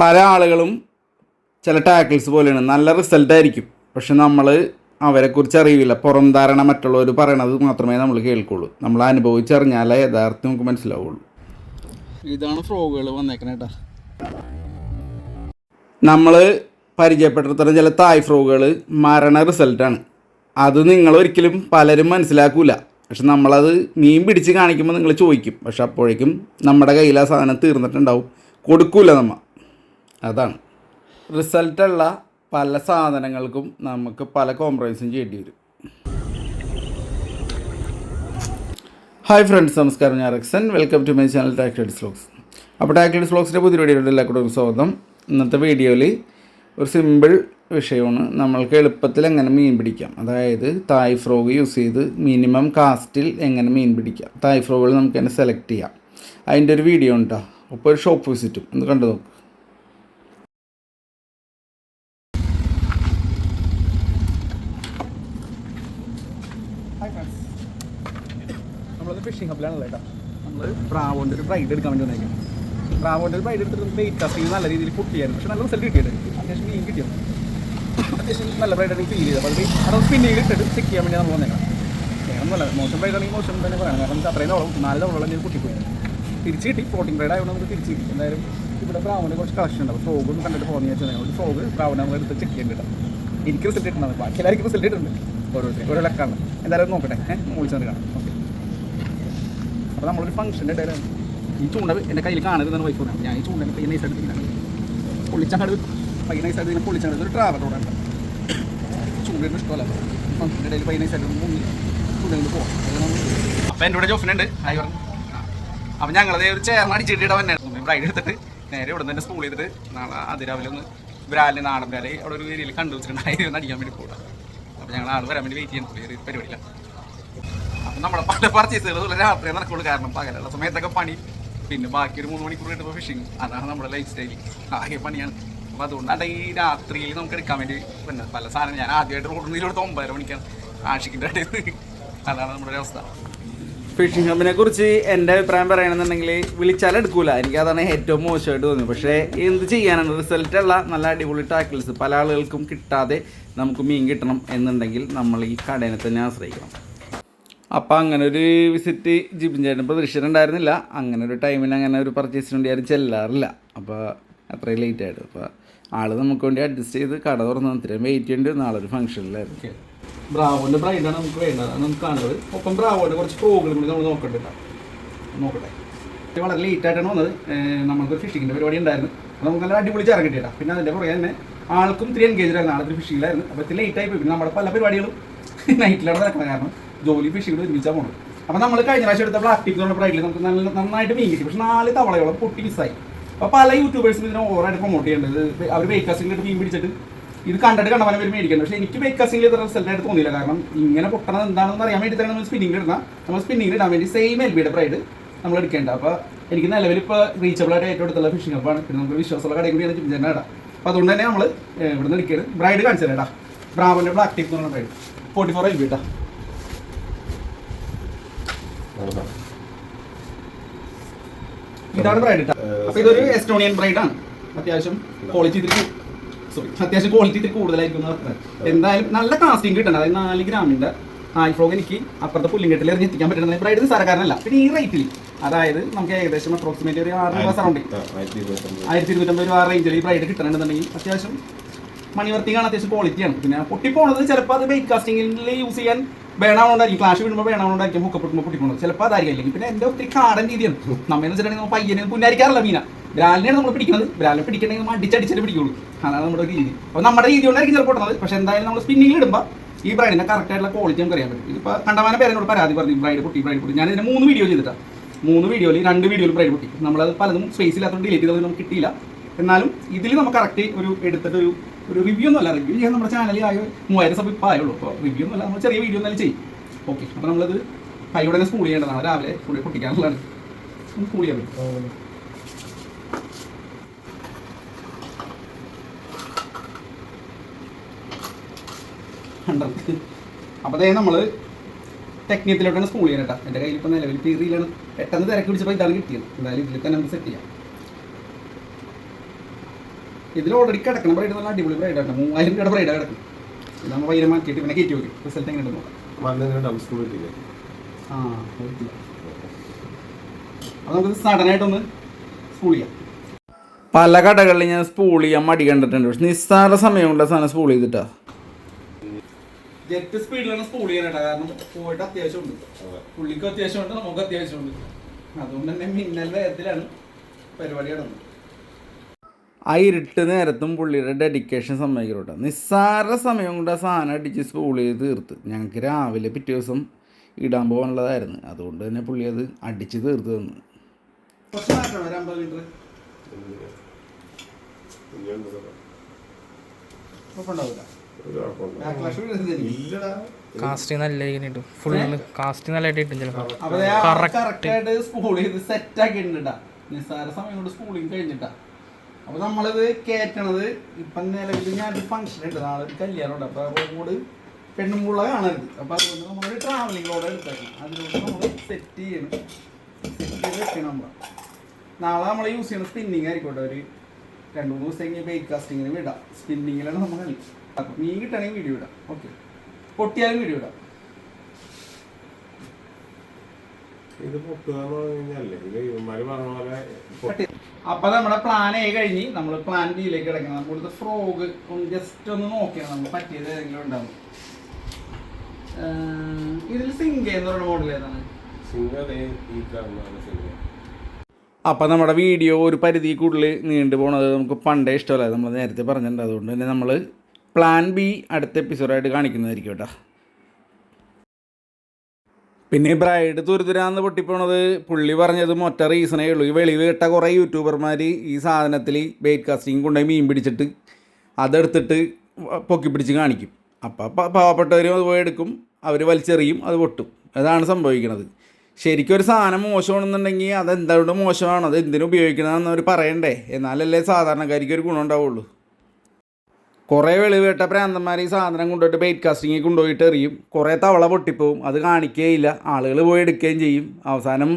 പല ആളുകളും ചില ടാക്കിൾസ് പോലെയാണ്, നല്ല റിസൾട്ടായിരിക്കും, പക്ഷെ നമ്മൾ അവരെക്കുറിച്ച് അറിയില്ല. പുറം ധാരണ മറ്റുള്ളവർ പറയണത് മാത്രമേ നമ്മൾ കേൾക്കുള്ളൂ. നമ്മൾ അനുഭവിച്ചറിഞ്ഞാലേ യഥാർത്ഥം നമുക്ക് മനസ്സിലാവുള്ളൂ. ഇതാണ് ഫ്രോഗുകൾ വന്നേക്കണേ കേട്ടോ. നമ്മൾ പരിചയപ്പെട്ടിടത്തോളം ചില തായ് ഫ്രോഗുകൾ മരണ റിസൾട്ടാണ്. അത് നിങ്ങളൊരിക്കലും പലരും മനസ്സിലാക്കില്ല. പക്ഷെ നമ്മളത് മീൻ പിടിച്ച് കാണിക്കുമ്പോൾ നിങ്ങൾ ചോദിക്കും, പക്ഷെ അപ്പോഴേക്കും നമ്മുടെ കയ്യിൽ ആ സാധനം തീർന്നിട്ടുണ്ടാവും, കൊടുക്കൂല നമ്മൾ. അതാണ് റിസൾട്ടുള്ള പല സാധനങ്ങൾക്കും നമുക്ക് പല കോംപ്രമൈസും ചെയ്യേണ്ടി വരും. ഹായ് ഫ്രണ്ട്സ്, നമസ്കാരം. ഞാൻ Rexon. Welcome to my channel Taclades vlogs. അപ്പോൾ ടാക്ലേഡ്സ് വ്ലോഗ്സിൻ്റെ പുതിയ വീഡിയോയുടെ എല്ലാവർക്കും സ്വാഗതം. ഇന്നത്തെ വീഡിയോയിൽ ഒരു സിമ്പിൾ വിഷയമാണ്. നമ്മൾക്ക് എളുപ്പത്തിൽ എങ്ങനെ മീൻ പിടിക്കാം, അതായത് തായ് ഫ്രോഗ് യൂസ് ചെയ്ത് മിനിമം കാസ്റ്റിൽ എങ്ങനെ മീൻ പിടിക്കാം. തായ് ഫ്രോഗുകൾ നമുക്ക് തന്നെ സെലക്ട് ചെയ്യാം. അതിൻ്റെ ഒരു വീഡിയോ ഉണ്ടോ, അപ്പോൾ ഒരു ഷോപ്പ് വിസിറ്റും ഒന്ന് കണ്ടു നോക്ക്. നമ്മളത് ഫിഷിംഗ് ഹബിലാണല്ലോ കേട്ടോ. നമ്മൾ ബ്രാവോൻ്റെ ഒരു ബ്രൈഡ് എടുക്കാൻ വേണ്ടി വന്നേക്കാം. ബ്രാവോൻ്റെ ഒരു ബ്രൈഡ് എടുത്തിട്ട് വെയിറ്റ് കാസ്റ്റിംഗ് നല്ല രീതിയിൽ പൊട്ടിയായിരുന്നു, പക്ഷേ നല്ല റിസൾട്ട് കിട്ടിയത്. അത്യാവശ്യം മീൻ കിട്ടിയത്, അത്യാവശ്യം നല്ല ബ്രൈഡായിട്ട് ഫീൽ ചെയ്തത്. അപ്പോൾ അത് സ്പിന്നിങ് ഇട്ടിട്ട് ചെക്ക് ചെയ്യാൻ വേണ്ടി നമ്മൾ വന്നേക്കാം. വേണമെന്നല്ല, മോശം ബ്രൈഡാണെങ്കിൽ മോശം തന്നെ പറയണം, കാരണം നമുക്ക് അത്രയും തവള 4 തവള ഞാൻ കുട്ടിപ്പോയി തിരിച്ച് കിട്ടി. ഫ്ലോട്ടിംഗ് ബ്രൈഡ് ആയതുകൊണ്ട് നമുക്ക് തിരിച്ച് കിട്ടി. എന്തായാലും ഇവിടെ ബ്രാവോന് കുറച്ച് കളക്ഷൻ ഉണ്ടാവും. ഫ്രോഗ് ഒന്ന് കണ്ടിട്ട് പോകുന്ന വെച്ചാൽ ഒരു ഫ്രോഗ് ബ്രാവോനെ നമ്മൾ എടുത്ത് ചെക്ക് ചെയ്യേണ്ടത്. എനിക്ക് റിസൾട്ട് കിട്ടുന്നത്, ബാക്കി എല്ലാവർക്കും റിസൾട്ട് ഇട്ടുണ്ട്. ഓരോ ലക്കാണ്. എന്തായാലും നോക്കട്ടെ, മുകളിൽ ചെന്ന് കാണാം. ഓക്കെ, അപ്പോൾ നമ്മളൊരു ഫംഗ്ഷൻ്റെ ഇടയിലാണ് ഈ ചൂണ്ട എൻ്റെ കയ്യിൽ കാണരുതെന്നാണ് വൈഫ് പറയാം. ഞാൻ ഈ ചൂണ്ടനെ പയ്യ നൈസ് എടുത്തിരിക്കുകയാണ്. പൊള്ളിച്ചാണ്ട് പയ്യ നൈസായിട്ട് ഇതിനെ പൊള്ളിച്ചാണ്ട് ഒരു ട്രാവൽ റോഡാണ്. ചൂണ്ടൊന്നും ഇഷ്ടമല്ല. ഫംഗ്ഷൻ്റെ ഇടയിൽ പയ്യ നൈസായിട്ട് മുങ്ങി ചൂണ്ടകൊണ്ട് പോകാം. അപ്പോൾ എൻ്റെ കൂടെ ജോഫിനുണ്ട്. ആയി പറഞ്ഞു. അപ്പോൾ ഞങ്ങളത് ഒരു ചേർന്ന് അടിച്ചിട്ടിട വന്നെയാണ്. ബ്രൈഡ് എടുത്തിട്ട് നേരെ ഇവിടെ തന്നെ സ്കൂൾ ചെയ്തിട്ട് നാളെ അതിരാവിലെ ഒന്ന് ബ്രാലിന് നാടൻ ബ്രാല് അവിടെ ഒരു ഏരിയയിൽ കണ്ടു വെച്ചിട്ടുണ്ട്. അതിന് അടിക്കാൻ വേണ്ടി പോകാം. അപ്പോൾ ഞങ്ങൾ ആൾ വരാൻ വേണ്ടി വെയിറ്റ് ചെയ്യാൻ ഒരു പരിപാടിയില്ല. അപ്പം നമ്മുടെ പല പർച്ചേസുകൾ രാത്രി നടക്കുള്ളൂ, കാരണം പകലുള്ള സമയത്തൊക്കെ പണി, പിന്നെ ബാക്കി ഒരു 3 മണിക്കൂർ കിട്ടുമ്പോൾ ഫിഷിങ്. അതാണ് നമ്മുടെ ലൈഫ് സ്റ്റൈൽ. ആകെ പണിയാണ്. അപ്പോൾ അതുകൊണ്ടാണ് ഈ രാത്രിയിൽ നമുക്ക് എടുക്കാൻ വേണ്ടി പിന്നെ പല സാധനം. ഞാൻ ആദ്യമായിട്ട് റോഡിൽ കൊടുത്ത് 9:30 മണിക്കാണ് ആഷിക്കിൻ്റെ ഇടയിൽ. അതാണ് നമ്മുടെ ഒരു അവസ്ഥ. ഫിഷിംഗ് ഹബിനെ കുറിച്ച് എൻ്റെ അഭിപ്രായം പറയണമെന്നുണ്ടെങ്കിൽ വിളിച്ചാൽ എടുക്കൂല. എനിക്കതാണ് ഏറ്റവും മോശമായിട്ട് തോന്നി. പക്ഷേ എന്ത് ചെയ്യാനാണ്, റിസൾട്ടുള്ള നല്ല അടിപൊളി ടാക്കിൾസ് പല ആളുകൾക്കും കിട്ടാതെ നമുക്ക് മീൻ കിട്ടണം എന്നുണ്ടെങ്കിൽ നമ്മൾ ഈ കടേനെ തന്നെ ആശ്രയിക്കണം. അപ്പോൾ അങ്ങനെ ഒരു വിസിറ്റ് ജിബിൻ ചേട്ടൻ പ്രതീക്ഷിച്ചിട്ടുണ്ടായിരുന്നില്ല. അങ്ങനെ ഒരു ടൈമിന് അങ്ങനെ ഒരു പർച്ചേസിന് വേണ്ടി ആരും ചെല്ലാറില്ല. അപ്പോൾ അത്രയും ലേറ്റ് ആയിട്ട് അപ്പോൾ ആൾ നമുക്ക് വേണ്ടി അഡ്ജസ്റ്റ് ചെയ്ത് കട തുറന്ന് ഇത്രയും വെയിറ്റ് ചെയ്യേണ്ടി നാളെ ഒരു ഫംഗ്ഷനിലായിരുന്നു. ബ്രാവോൻ്റെ ബ്രൈഡാണ് നമുക്ക് വേണ്ടത്, നമുക്ക് കാണുന്നത്. ഒപ്പം ബ്രാവോൻ്റെ കുറച്ച് ഫ്രോഗുകൾ കൂടി നമ്മൾ നോക്കട്ടെ. വളരെ ലേറ്റായിട്ടാണ് വന്നത്. നമുക്കൊരു ഫിഷിങ്ങിൻ്റെ പരിപാടി ഉണ്ടായിരുന്നു. അപ്പോൾ നമുക്ക് നല്ല അടിപൊളി ചേർന്ന് കിട്ടിയിട്ടാണ്. പിന്നെ അതിൻ്റെ പുറകെ തന്നെ ആൾക്കും ഇത്തിരി എൻഗേജ് ആയിരുന്നു. ആളൊരു ഫിഷിങ്ങിലായിരുന്നു. അപ്പോൾ ഇത്തിരി ലേറ്റായി പോയി. പിന്നെ നമ്മുടെ പല പരിപാടികളും നൈറ്റിലാണ് നടക്കുന്നത്, കാരണം ജോലി ഫിഷിംഗ് ഒരുമിച്ചാൽ പോകുന്നത്. അപ്പോൾ നമ്മൾ കഴിഞ്ഞ പ്രാവശ്യം എടുത്ത പ്ലാസ്റ്റിക് എന്നുള്ള ബ്രൈഡിൽ നമുക്ക് നന്നായിട്ട് മീൻ കിട്ടി. പക്ഷേ 4 തവളയോളം പൊട്ടി മിസ്സായി. അപ്പോൾ പല യൂട്യൂബേഴ്സിനും ഇതിനെ ഓവറായിട്ട് പ്രൊമോട്ട് ചെയ്യേണ്ടത്. അവർ വെയ്റ്റ് കാസ്റ്റിംഗിൽ മീൻ പിടിച്ചിട്ട് ഇത് കണ്ടിട്ട് കണ്ടവനെ പേര് മേടിക്കുന്നത്. പക്ഷേ എനിക്ക് വെയ്റ്റ് കാസ്റ്റിംഗിൽ ഇത്ര റിസൾട്ടായിട്ട് തോന്നിയില്ല. കാരണം ഇങ്ങനെ പൊട്ടണത് എന്താണെന്ന് അറിയാൻ വേണ്ടി തന്നെ നമ്മൾ സ്പിന്നിങ് ഇടുന്ന, നമ്മൾ സ്പിന്നിങ് ഇടാൻ വേണ്ടി സെയിം എൽബിയുടെ ബ്രൈഡ് നമ്മൾ എടുക്കേണ്ട. അപ്പോൾ എനിക്ക് നിലവിൽ ഇപ്പോൾ റീച്ചബിളായിട്ട് ഏറ്റവും അടുത്തുള്ള ഫിഷിംഗ് ഹബ്ബാണ്. പിന്നെ നമുക്ക് വിശ്വാസമുള്ള കടയിൽ കൂടിയാണ് ജിബിൻ ഇടാം. അപ്പോൾ അതുകൊണ്ട് തന്നെ നമ്മൾ ഇവിടെ നിന്ന് എടുക്കുന്നത്. ബ്രൈഡ് കാണിച്ചു തരാം. ബ്രാവോൻ്റെ ബ്ലാക്ക് ടീക്ക് എന്ന് പറഞ്ഞ ബ്രൈഡ് 44 എൽബി കേട്ടോ. ഇതാണ് ബ്രൈഡ് കേട്ടോ. അപ്പോൾ ഇതൊരു എസ്റ്റോണിയൻ ബ്രൈഡാണ്. അത്യാവശ്യം ക്വാളിറ്റി ഇത്തിരി കൂടുതലായിരിക്കും. എന്തായാലും നല്ല കാസ്റ്റിംഗ് കിട്ടണം. അതായത് 4 ഗ്രാമിൻ്റെ തായ് ഫ്രോഗ് എനിക്ക് അപ്പുറത്തെ പുല്ലിങ്കെട്ടിൽ എത്തിക്കാൻ പറ്റുന്ന ബ്രൈഡ് സാരക്കാരനല്ല. പിന്നെ ഈ റേറ്റിൽ, അതായത് നമുക്ക് ഏകദേശം അപ്രോക്സിമേറ്റ് ഒരു 6 രൂപ സറൗണ്ടിങ് 1250 രൂപ റേഞ്ചിൽ ഈ ബ്രൈഡ് കിട്ടണമെന്നുണ്ടെങ്കിൽ അത്യാവശ്യം മണിവർത്തിക്കാണ്, അത്യാവശ്യം ക്വാളിറ്റിയാണ്. പിന്നെ പൊട്ടിപ്പോണത് ചിലപ്പോൾ അത് വെയ്റ്റ് കാസ്റ്റിംഗിൽ യൂസ് ചെയ്യാൻ വേണമുണ്ടായിരിക്കും. ക്ലാഷ് വിടുമ്പോൾ വേണമുണ്ടായിരിക്കും. ഹുക്കപ്പെടുമ്പോൾ പൊട്ടിപ്പോണത് ചിലപ്പോൾ അതായിരിക്കും. പിന്നെ എൻ്റെ ഒത്തിരി കാടൻ രീതിയാണ്. നമ്മയെന്ന് വെച്ചിട്ടുണ്ടെങ്കിൽ നമ്മൾ പയ്യനെ പുന്നാരിക്കാറില്ല മീന. ബ്രാലിനെയാണ് നമ്മൾ പിടിക്കുന്നത്. ബ്രാലിനെ പിടിക്കണമെങ്കിൽ നമ്മൾ അടിച്ചടിച്ചിട്ട് പിടിക്കുള്ളൂ. അതാണ് നമ്മുടെ രീതി. അപ്പോൾ നമ്മുടെ രീതി കൊണ്ടായിരിക്കും ചിലപ്പോൾ പൊട്ടുന്നത്. പക്ഷേ എന്തായാലും നമ്മൾ സ്പിന്നിങ്ങിൽ ഇടുമ്പോൾ ഈ ബ്രൈഡിൻ്റെ കറക്റ്റായിട്ടുള്ള ക്വാളിറ്റി നമുക്ക് അറിയാൻ പറ്റും. ഇതിപ്പോൾ കണ്ടമാനം പേരോട് പരാതി പറഞ്ഞു, ബ്രൈഡ് പൊട്ടി. ഞാൻ ഇതിന് 3 വീഡിയോ ചെയ്തിട്ടാണ്. 3 വീഡിയോയിൽ 2 വീഡിയോയിൽ ബ്രൈഡ് പൊട്ടി. നമ്മളത് പലതും സ്പേസ് ഇല്ലാത്തതുകൊണ്ട് ഡിലീറ്റ് ചെയ്തത് നമുക്ക് കിട്ടിയില്ല. എന്നാലും ഇതിൽ നമുക്ക് കറക്റ്റ് എടുത്തിട്ട് ഒരു റിവ്യൂ ഒന്നുമല്ല. റിവ്യൂ ചെയ്യാൻ നമ്മുടെ ചാനലിൽ 3000 സബ് ഇപ്പോൾ ആയുള്ളൂ. അപ്പോൾ റിവ്യൂ ഒന്നുമല്ല, നമ്മൾ ചെറിയ വീഡിയോ എന്നാലും ചെയ്യും. ഓക്കെ, അപ്പോൾ നമ്മളത് കൈയോടെ തന്നെ സ്കൂൾ ചെയ്യേണ്ടതാണ്. രാവിലെ സ്കൂളിൽ പൊട്ടിക്കാനുള്ളതാണ്. സ്കൂൾ ചെയ്യാൻ പറ്റും. അപ്പോൾ അതേ നമ്മൾ ടെക്നിക്കലോട്ടാണ് സ്കൂൾ ചെയ്യാൻ കേട്ടോ. എൻ്റെ കയ്യിൽ ഇപ്പോൾ നിലവിൽ പീറിയിലാണ്. പെട്ടെന്ന് തിരക്ക് പിടിച്ചപ്പോൾ ഇതാണ് കിട്ടിയത്. എന്തായാലും ഇതിൽ തന്നെ നമുക്ക് സെറ്റ് ചെയ്യാം. ഇതിൽ ഓൾറെഡി കിടക്കണം ബ്രൈഡ്, നല്ല അടിപൊളി ബ്രൈഡ് ആണ്. 3000 രൂപയുടെ ബ്രൈഡാണ് കിടക്കുന്നത്. ഇത് നമ്മൾ വൈരം മാറ്റിയിട്ട് പിന്നെ കയറ്റി വയ്ക്കും. റിസൾട്ട് എങ്ങനെ ഉണ്ടെന്ന് നോക്കാം. ആ അത് നമുക്ക് സഡനായിട്ടൊന്ന് സ്പൂൾ ചെയ്യാം. പല കടകളിൽ ഞാൻ സ്പൂൾ ചെയ്യാൻ മടി കണ്ടിട്ടുണ്ട്. പക്ഷെ നിസ്സാര സമയമുള്ള സാധനം സ്പൂൾ ചെയ്തിട്ടാ. ജെറ്റ് സ്പീഡിലാണ് സ്പൂൾ ചെയ്യാനായിട്ടാ. കാരണം പോയിട്ട് അത്യാവശ്യമുണ്ട്, പുള്ളിക്കും അത്യാവശ്യമുണ്ട്, നമുക്ക് അത്യാവശ്യമുണ്ട്. അതുകൊണ്ട് തന്നെ മിന്നൽ വേഗത്തിലാണ് പരിപാടി നടന്നത്. ആ ഇരുട്ട് നേരത്തും പുള്ളിയുടെ ഡെഡിക്കേഷൻ സമ്മതിക്കലോട്ടെ. നിസ്സാര സമയം കൊണ്ട് ആ സാധനം അടിച്ച് സ്പൂൾ ചെയ്ത് തീർത്ത്. ഞങ്ങൾക്ക് രാവിലെ പിറ്റേ ദിവസം ഇടാൻ പോകാനുള്ളതായിരുന്നു. അതുകൊണ്ട് തന്നെ പുള്ളി അത് അടിച്ച് തീർത്ത് തന്നു. കുറച്ച് മാറ്റണം, ഒരു 50 ലിറ്റർ കാസ്റ്റ് നല്ല ഫുള്ള് കാസ്റ്റ് നല്ലതായിട്ട് ചിലപ്പോൾ സ്പൂൾ ചെയ്ത് സെറ്റ് ആക്കിയിട്ടുണ്ട്. നിസ്സാര സമയം കൊണ്ട് സ്പൂളിങ് കഴിഞ്ഞിട്ടാ. അപ്പൊ നമ്മളിത് കയറ്റണത് ഇപ്പം നിലവിൽ ഞാനൊരു ഫംഗ്ഷൻ ഉണ്ട്, നാളെ ഒരു കല്യാണം ഉണ്ട്. അപ്പൊ റോഡ് പെണ്ണുമ്പുള്ള കാണരുത്. അപ്പൊ അതുകൊണ്ട് നമ്മളൊരു ട്രാവലിംഗ് റോഡ് എടുത്താക്കി അതിലൂടെ നമ്മൾ സെറ്റ് ചെയ്യണം. സെറ്റ് ചെയ്ത് വെക്കണം. നമ്മൾ നാളെ നമ്മൾ യൂസ് ചെയ്യുന്ന സ്പിന്നിങ് ആയിക്കോട്ടെ. ഒരു 2-3 ദിവസം കഴിഞ്ഞ് ബേക്ക് കാസ്റ്റിങ്ങിന് വിടാം. സ്പിന്നിങ്ങിലാണ് നമ്മൾ കളി. അപ്പം മീൻ കിട്ടണമെങ്കിൽ വീഡിയോ ഇടാം. ഓക്കെ, പൊട്ടിയാലും വീഡിയോ ഇടാം. അപ്പൊ നമ്മുടെ പ്ലാൻ എ കഴിഞ്ഞ് നമ്മൾ പ്ലാൻ ബിയിലേക്ക് കിടക്കണം. നമ്മളിത് ഫ്രോഗ് ജസ്റ്റ് ഒന്ന് നോക്കിയാണ് നമ്മൾ പറ്റിയത് ഏതെങ്കിലും ഉണ്ടാവും. ഇതിൽ സിംഗ എന്ന് പറയുന്ന മോഡൽ ഏതാണ്? അപ്പം നമ്മുടെ വീഡിയോ ഒരു പരിധി കൂടുതൽ നീണ്ടു പോകണത് നമുക്ക് പണ്ടേ ഇഷ്ടമല്ല. നമ്മൾ നേരത്തെ പറഞ്ഞിട്ടുണ്ട്. അതുകൊണ്ട് തന്നെ നമ്മൾ പ്ലാൻ ബി അടുത്ത എപ്പിസോഡായിട്ട് കാണിക്കുന്നതായിരിക്കും കേട്ടോ. പിന്നെ ബ്രൈഡ് തുരുതുരാന്ന് പൊട്ടിപ്പോണത് പുള്ളി പറഞ്ഞത് ഒറ്റ റീസണേ ഉള്ളൂ. ഈ വെളിവ് കേട്ട കുറേ യൂട്യൂബർമാർ ഈ സാധനത്തിൽ ബേറ്റ് കാസ്റ്റിംഗ് കൊണ്ടുപോയി മീൻ പിടിച്ചിട്ട് അതെടുത്തിട്ട് പൊക്കി പിടിച്ച് കാണിക്കും. അപ്പം പാവപ്പെട്ടവരും അത് പോയി എടുക്കും, അവർ വലിച്ചെറിയും, അത് പൊട്ടും. അതാണ് സംഭവിക്കുന്നത്. ശരിക്കും ഒരു സാധനം മോശമാണെന്നുണ്ടെങ്കിൽ അതെന്തുകൊണ്ട് മോശമാണ്, അത് എന്തിനും ഉപയോഗിക്കണമെന്ന് അവർ പറയണ്ടേ. എന്നാലല്ലേ സാധാരണക്കാർക്ക് ഒരു ഗുണം ഉണ്ടാവുള്ളൂ. കുറേ വെളിവേട്ട പ്രാന്തന്മാർ ഈ സാധനം കൊണ്ടുപോയിട്ട് ബേറ്റ് കാസ്റ്റിങ്ങിൽ കൊണ്ടുപോയിട്ട് എറിയും. കുറേ തവള പൊട്ടിപ്പോവും, അത് കാണിക്കുകയില്ല, ആളുകൾ പോയി എടുക്കുകയും ചെയ്യും. അവസാനം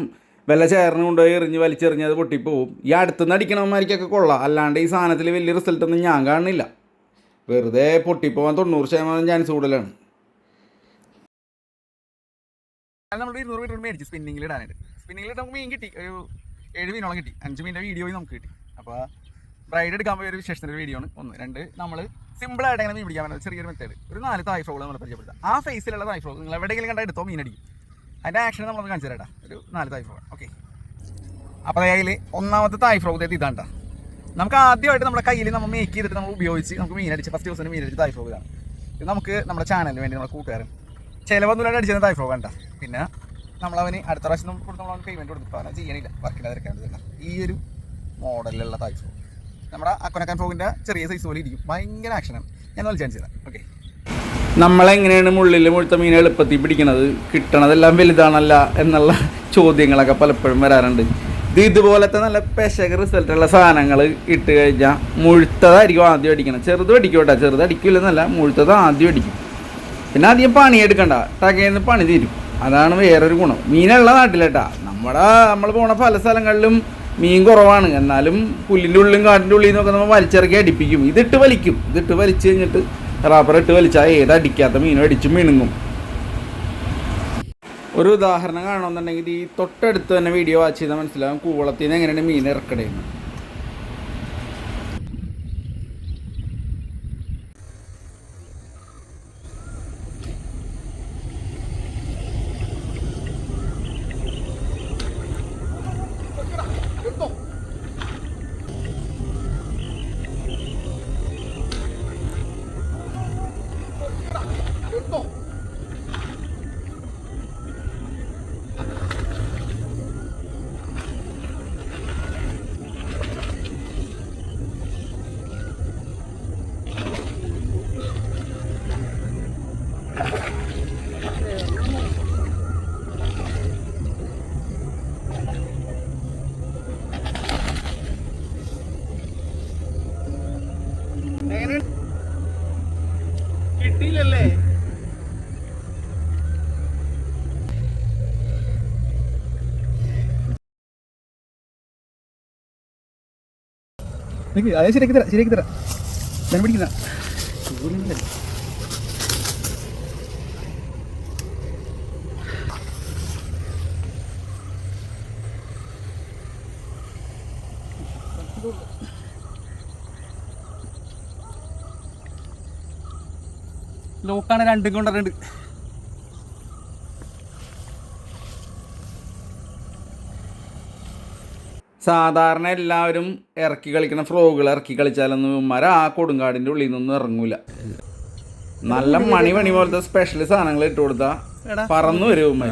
വല്ല ചേർന്ന് കൊണ്ടുപോയി എറിഞ്ഞ് വലിച്ചെറിഞ്ഞ് അത് പൊട്ടിപ്പോവും. ഈ അടുത്തുനിന്ന് അടിക്കണമാർക്കൊക്കെ കൊള്ളാം, അല്ലാണ്ട് ഈ സാധനത്തിൽ വലിയ റിസൾട്ടൊന്നും ഞാൻ കാണുന്നില്ല. വെറുതെ പൊട്ടിപ്പോവാൻ 90% ചാൻസ് കൂടുതലാണ്. നമ്മൾ 200 മീറ്റർ മേടിച്ചു സ്പിന്നിങ്ങിൽ ഇടാനായിട്ട്. സ്പിന്നിങ്ങിൽ നമുക്ക് മീൻ കിട്ടി, ഒരു 7 മീനോളം കിട്ടി. 5 മീനിൻ്റെ വീഡിയോയും നമുക്ക് കിട്ടി. അപ്പോൾ ബ്രൈഡ് എടുക്കാൻ പോയ ഒരു വിശേഷത്തിൻ്റെ വീഡിയോ ആണ്. 1 2 നമ്മൾ സിമ്പിളായിട്ട് എങ്ങനെ മീൻ പിടിക്കാൻ പറ്റുന്നത് ചെറിയൊരു മെത്തേഡ്. ഒരു 4 തായ് ഫ്രോഗ് നമ്മൾ പരിചയപ്പെടുത്താം. ആ ഫേസിലുള്ള തായ് ഫ്രോഗ് നിങ്ങൾ എവിടെയെങ്കിലും കണ്ടാൽ എടുത്തോ മീനടിക്കും. അതിൻ്റെ ആക്ഷൻ നമ്മളൊന്ന് കാണിച്ചു തരാം. ഒരു 4 തായ് ഫ്രോഗ്. ഓക്കെ, അപ്പോൾ അതിൽ ഒന്നാമത്തെ തായ് ഫ്രോഗ് ഇതാണ്ട. നമുക്ക് ആദ്യമായിട്ട് നമ്മുടെ കയ്യിൽ നമ്മൾ മേക്ക് ചെയ്തിട്ട് നമ്മൾ ഉപയോഗിച്ച് നമുക്ക് മീനടിച്ച് ഫസ്റ്റ് ദിവസം മീനടിച്ച് തായ് ഫ്രോഗ് ഇതാണ്. ഇത് നമുക്ക് നമ്മുടെ ചാനലിന് വേണ്ടി നമ്മുടെ കൂട്ടുകാരൻ ചിലവൊന്നുമില്ലാണ്ട് അടിച്ചത് തായ് ഫ്രോഗ് വേണ്ട. പിന്നെ നമ്മളവന് അടുത്ത പ്രാവശ്യം നമ്മളവന് പേയ്മെൻറ്റ് കൊടുത്തിട്ട് അവനെ ചെയ്യണില്ല, വർക്കില്ലാതിരിക്കാണ്ട്. ഈ ഒരു മോഡലിലുള്ള തായ് ഫ്രോഗ് നമ്മുടെ അക്കൊനക്കാൻ ഫ്രോഗിൻ്റെ ചെറിയ സൈസ് പോലെ ഇരിക്കും. ഭയങ്കര ആക്ഷനാണ്. ഞാൻ ചാൻസ് ചെയ്താൽ. ഓക്കെ, നമ്മളെങ്ങനെയാണ് മുള്ളിൽ മുഴുത്ത മീൻ എളുപ്പത്തിൽ പിടിക്കണത്, കിട്ടണതെല്ലാം വലുതാണല്ല എന്നുള്ള ചോദ്യങ്ങളൊക്കെ പലപ്പോഴും വരാറുണ്ട്. ഇതുപോലത്തെ നല്ല പെശക റിസൾട്ടുള്ള സാധനങ്ങൾ ഇട്ട് കഴിഞ്ഞാൽ മുഴുത്തതായിരിക്കും ആദ്യം അടിക്കണം. ചെറുത് അടിക്കും കേട്ടോ, ചെറുത് അടിക്കില്ലെന്നല്ല, മുഴുത്തത് ആദ്യം അടിക്കും. പിന്നെ അധികം പണി എടുക്കണ്ട, ടകേന്ന് പണി തീരും. അതാണ് വേറൊരു ഗുണം. മീനുള്ള നാട്ടിലേട്ടാ. നമ്മൾ പോണ പല സ്ഥലങ്ങളിലും മീൻ കുറവാണ്. എന്നാലും പുല്ലിൻ്റെ ഉള്ളിലും കാട്ടിൻ്റെ ഉള്ളിൽ നിന്നൊക്കെ നമ്മൾ വലിച്ചിറക്കി അടിപ്പിക്കും. ഇതിട്ട് വലിക്കും. ഇതിട്ട് വലിച്ച് കഴിഞ്ഞിട്ട് റബ്ബർ ഇട്ട് വലിച്ചാൽ ഏതടിക്കാത്ത മീനും അടിച്ച് മിണുങ്ങും. ഒരു ഉദാഹരണം കാണണമെന്നുണ്ടെങ്കിൽ ഈ തൊട്ടടുത്ത് തന്നെ വീഡിയോ വാച്ച് ചെയ്താൽ മനസ്സിലാവും കൂവളത്തിൽ നിന്ന് എങ്ങനെയാണ് മീൻ ഇറക്കണേന്ന്. കിട്ടിയില്ലല്ലേ? നിനക്ക് അത് ശരിയാക്കി തരാം ഞാൻ പിടിക്കുന്ന ലോക്കാണ് രണ്ടും കൊണ്ടുവരുന്നുണ്ട്. സാധാരണ എല്ലാവരും ഇറക്കി കളിക്കുന്ന ഫ്രോഗുകൾ ഇറക്കി കളിച്ചാലൊന്നും ഇവന്മാർ ആ കൊടുങ്കാടിൻ്റെ ഉള്ളിൽ നിന്നൊന്നും ഇറങ്ങൂല. നല്ല മണി പോലത്തെ സ്പെഷ്യൽ സാധനങ്ങൾ ഇട്ട് കൊടുത്താൽ പറന്നു വരും ഇവന്മാർ.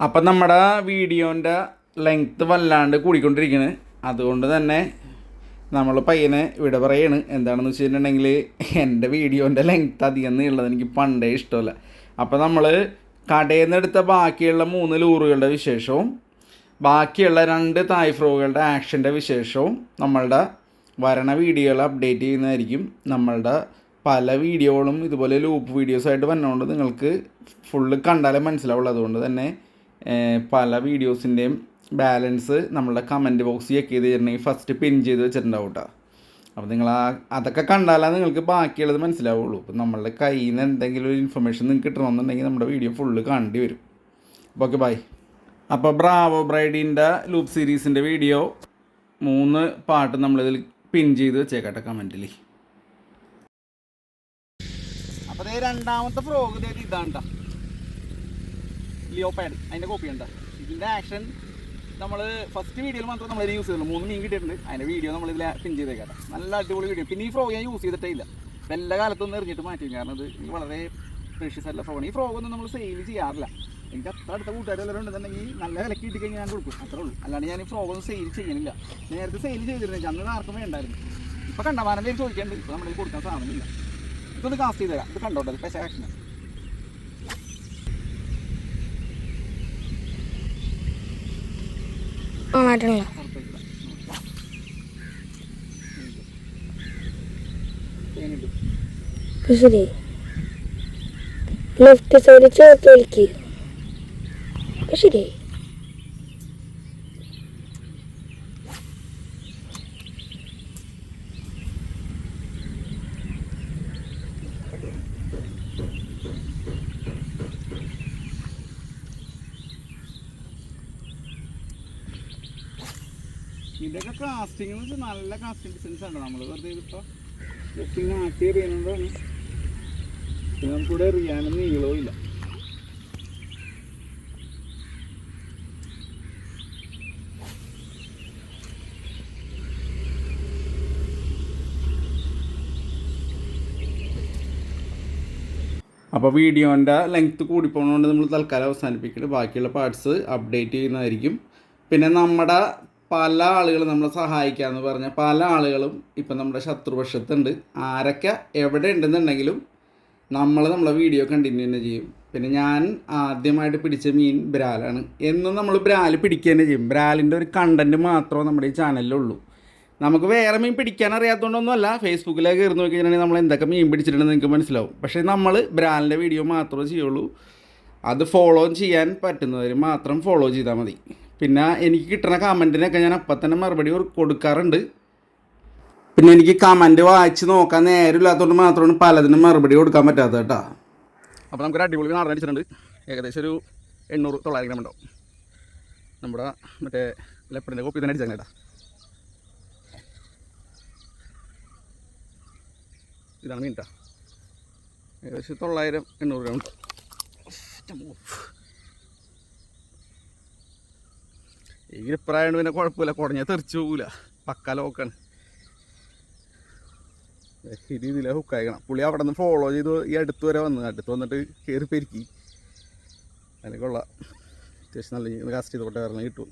അപ്പം നമ്മുടെ വീഡിയോൻ്റെ ലെങ്ത്ത് വല്ലാണ്ട് കൂടിക്കൊണ്ടിരിക്കുന്നത്. അതുകൊണ്ട് തന്നെ നമ്മൾ പയ്യനെ ഇവിടെ പറയാണ്. എന്താണെന്ന് വെച്ചിട്ടുണ്ടെങ്കിൽ എൻ്റെ വീഡിയോൻ്റെ ലെങ്ത്ത് അധികം എന്നുള്ളത് എനിക്ക് പണ്ടേ ഇഷ്ടമല്ല. അപ്പോൾ നമ്മൾ കടയിൽ നിന്ന് എടുത്ത ബാക്കിയുള്ള 3 ലൂറുകളുടെ വിശേഷവും ബാക്കിയുള്ള 2 തായ് ഫ്രോഗുകളുടെ ആക്ഷൻ്റെ വിശേഷവും നമ്മളുടെ വരണ വീഡിയോകൾ അപ്ഡേറ്റ് ചെയ്യുന്നതായിരിക്കും. നമ്മളുടെ പല വീഡിയോകളും ഇതുപോലെ ലൂപ്പ് വീഡിയോസായിട്ട് വന്നതുകൊണ്ട് നിങ്ങൾക്ക് ഫുള്ള് കണ്ടാലേ മനസ്സിലാവുള്ളൂ. അതുകൊണ്ട് തന്നെ പല വീഡിയോസിൻ്റെയും ബാലൻസ് നമ്മളുടെ കമൻറ്റ് ബോക്സ് ചെക്ക് ചെയ്ത് തന്നിട്ടുണ്ടെങ്കിൽ ഫസ്റ്റ് പിൻ ചെയ്ത് വെച്ചിട്ടുണ്ടാവും കേട്ടോ. അപ്പോൾ നിങ്ങൾ അതൊക്കെ കണ്ടാലാണ് നിങ്ങൾക്ക് ബാക്കിയുള്ളത് മനസ്സിലാവുള്ളൂ. ഇപ്പോൾ നമ്മളുടെ കയ്യിൽ നിന്ന് എന്തെങ്കിലും ഒരു ഇൻഫർമേഷൻ നിങ്ങൾക്ക് കിട്ടണമെന്നുണ്ടെങ്കിൽ നമ്മുടെ വീഡിയോ ഫുള്ള് കാണേണ്ടി വരും. അപ്പോൾ ഓക്കെ ബൈ. അപ്പോൾ ബ്രാവോ ബ്രൈഡിൻ്റെ ലൂപ്പ് സീരീസിൻ്റെ വീഡിയോ 3 പാർട്ട് നമ്മളിതിൽ പിൻ ചെയ്ത് വെച്ചേക്കട്ടെ കമൻറ്റിൽ. അപ്പോൾ അതേ രണ്ടാമത്തെ ഫ്രോഗ് ഇതാണ് ലിയോപാഡ്. അതിൻ്റെ കോപ്പി ഉണ്ട്. ഇതിൻ്റെ ആക്ഷൻ നമ്മൾ ഫസ്റ്റ് വീഡിയോയിൽ മാത്രം നമ്മൾ യൂസ് ചെയ്തുള്ളൂ. 3 മീൻ കിട്ടിയിട്ടുണ്ട്. അതിൻ്റെ വീഡിയോ നമ്മളിതിൽ പിൻ ചെയ്തേക്കാം. നല്ല അടിപൊളി വീഡിയോ. പിന്നെ ഈ ഫ്രോഗ് ഞാൻ യൂസ് ചെയ്തിട്ടേ ഇല്ല. എല്ലാ കാലത്തൊന്നും എറിഞ്ഞിട്ട് മാറ്റി. കാരണം ഇത് എനിക്ക് വളരെ പ്രഷ്യസ് അല്ല ഫ്രോഗാണ്. ഈ ഫ്രോഗൊന്നും നമ്മൾ സെയിൽ ചെയ്യാറില്ല. എനിക്ക് അത്ര അടുത്ത കൂട്ടുകാരെല്ലാം ഉണ്ടെന്നുണ്ടെങ്കിൽ നല്ല വിലക്ക് കിട്ടി കഴിഞ്ഞാൽ ഞാൻ കൊടുക്കും, അത്രേ ഉള്ളൂ. അല്ലാണ്ട് ഞാൻ ഈ ഫ്രോഗൊന്നും സെയിൽ ചെയ്യണില്ല. നേരത്തെ സെയിൽ ചെയ്തിരുന്നു, അന്ന് ആർക്കും വേണ്ടായിരുന്നു. ഇപ്പോൾ കണ്ടമാനം പേര് ചോദിക്കേണ്ടത്. ഇപ്പോൾ നമ്മൾ കൊടുക്കാൻ സാധനമില്ല. ഇതൊന്ന് കാസ്റ്റ് ചെയ്ത് തരാം. ഇത് കണ്ടോട്ടെ, പക്ഷേ ആക്ഷൻ ശരി. ലെഫ്റ്റ് സൈഡ് ചേർത്ത് വലിക്ക്. ശരി. ഇതൊക്കെ കാസ്റ്റിംഗ് നല്ല കാസ്റ്റിംഗ് ഡിസൈൻസ് ആണ്. നമ്മൾ വെറുതെ ഇപ്പോൾ ജസ്റ്റ് നാട്ടി എറിയുന്നതാണ്. പിന്നെ നമുക്കിവിടെ എറിയാനും നീളവും ഇല്ല. അപ്പോൾ വീഡിയോൻ്റെ ലെങ്ത്ത് കൂടിപ്പോകുന്നതുകൊണ്ട് നമ്മൾ തൽക്കാലം അവസാനിപ്പിക്കുന്നത്. ബാക്കിയുള്ള പാർട്സ് അപ്ഡേറ്റ് ചെയ്യുന്നതായിരിക്കും. പിന്നെ നമ്മുടെ പല ആളുകളും നമ്മളെ സഹായിക്കാമെന്ന് പറഞ്ഞ പല ആളുകളും ഇപ്പം നമ്മുടെ ശത്രുപക്ഷത്തുണ്ട്. ആരൊക്കെ എവിടെ ഉണ്ടെന്നുണ്ടെങ്കിലും നമ്മളെ വീഡിയോ കണ്ടിന്യൂ തന്നെ ചെയ്യും. പിന്നെ ഞാൻ ആദ്യമായിട്ട് പിടിച്ച മീൻ ബ്രാലാണ്. എന്നും നമ്മൾ ബ്രാൽ പിടിക്കുക തന്നെ ചെയ്യും. ബ്രാലിൻ്റെ ഒരു കണ്ടൻറ്റ് മാത്രമേ നമ്മുടെ ഈ ചാനലിലുള്ളൂ. നമുക്ക് വേറെ മീൻ പിടിക്കാൻ അറിയാത്തതുകൊണ്ടൊന്നുമല്ല. ഫേസ്ബുക്കിലേക്ക് കയറി നോക്കി കഴിഞ്ഞാൽ നമ്മൾ എന്തൊക്കെ മീൻ പിടിച്ചിട്ടുണ്ടെന്ന് നിങ്ങൾക്ക് മനസ്സിലാവും. പക്ഷേ നമ്മൾ ബ്രാലിൻ്റെ വീഡിയോ മാത്രമേ ചെയ്യുള്ളൂ. അത് ഫോളോ ചെയ്യാൻ പറ്റുന്നവർ മാത്രം ഫോളോ ചെയ്താൽ മതി. പിന്നെ എനിക്ക് കിട്ടുന്ന കമൻറ്റിനൊക്കെ ഞാൻ അപ്പം തന്നെ മറുപടി കൊടുക്കാറുണ്ട്. പിന്നെ എനിക്ക് കമൻറ്റ് വായിച്ച് നോക്കാൻ നേരമില്ലാത്തതുകൊണ്ട് മാത്രമാണ് പലതിനും മറുപടി കൊടുക്കാൻ പറ്റാത്തത് കേട്ടോ. അപ്പോൾ നമുക്കൊരു അടിപൊളി നാടൻ അടിച്ചിട്ടുണ്ട്. ഏകദേശം ഒരു 800-900 ഗ്രാം ഉണ്ടാവും. നമ്മുടെ മറ്റേ ലെപ്പറിൻ്റെ കോപ്പി തന്നെ അടിച്ചാൽ കേട്ടോ. ഇതാണ് മീൻ കേട്ടോ. ഏകദേശം 900-800 ഗ്രാം ഉണ്ടാവും. ഈ ഗ്രിപ്പറായതുകൊണ്ട് പിന്നെ കുഴപ്പമില്ല, കുടഞ്ഞാൽ തെറിച്ച് പോകില്ല. പക്ക ലോക്കാണ്. ഈ രീതിയിൽ ഹുക്കയക്കണം. പുള്ളി അവിടെ നിന്ന് ഫോളോ ചെയ്ത് ഈ അടുത്ത് വരെ വന്നിട്ട് കയറി പെരുക്കി. അതിനെ കൊള്ളാം. അത്യാവശ്യം നല്ല കാസ്റ്റ് ചെയ്തോട്ടെ കാരണം കിട്ടും.